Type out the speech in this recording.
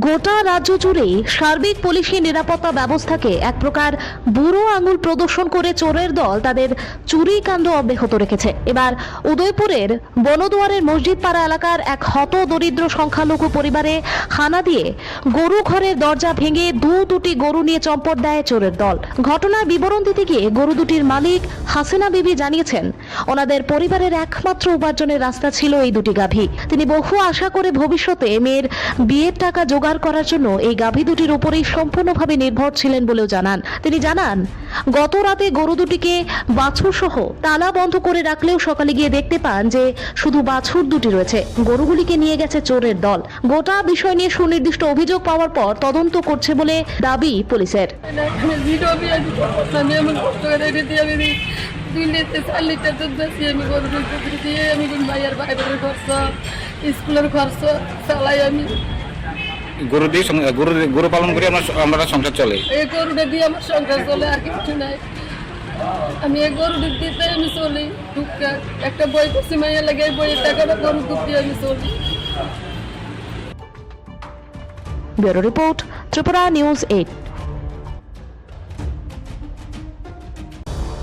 গোটা রাজ্য জুড়ে সার্বিক পুলিশি নিরাপত্তা ব্যবস্থাকে এক প্রকার বুড়ো আঙুল প্রদর্শন করে চোরের দল তাদের চুরি কাণ্ড অব্যাহত রেখেছে। এবার উদয়পুরের বনদুয়ারের মসজিদ পাড়া এলাকার এক হত দরিদ্র সংখ্যালঘু পরিবারে হানা দিয়ে গরু ঘরের দরজা ভেঙে দুটি গরু নিয়ে চম্পট দেয় চোরের দল। ঘটনার বিবরণ দিতে গিয়ে গরু দুটির মালিক হাসিনা বিবি জানিয়েছেন, ওনাদের পরিবারের একমাত্র উপার্জনের রাস্তা ছিল এই দুটি গাভী। তিনি বহু আশা করে ভবিষ্যতে মেয়ের বিয়ের টাকা জোগাড় করার জন্য এই গাভী দুটির উপরেই সম্পূর্ণভাবে নির্ভর ছিলেন বলেও জানান। তিনি জানান, গত রাতে গরু দুটিকে বাছুর সহ তালা বন্ধ করে রাখলেও সকালে গিয়ে দেখতে পান যে শুধু বাছুর দুটি রয়েছে। গরুগুলিকে নিয়ে গেছে চোরের দল। গোটা বিষয় নিয়ে সুনির্দিষ্ট অভিযোগ পাওয়ার পর তদন্ত করছে বলে দাবি পুলিশের। স্কুলের খরচ চালাই আমি। গরু দিয়ে গরু পালন করে আমরা সংসার চলে। এই গরুটা দিয়ে আমার সংসার চলে, আর কিছু নাই। আমি এই গরুটা দিতে আমি চলি। টুকটাক একটা বই করছি মাইয়া লাগে, এই বইয়ের টাকাটা গরু দুধ দিয়ে আমি চলি। Bureau report, Tripura news 8।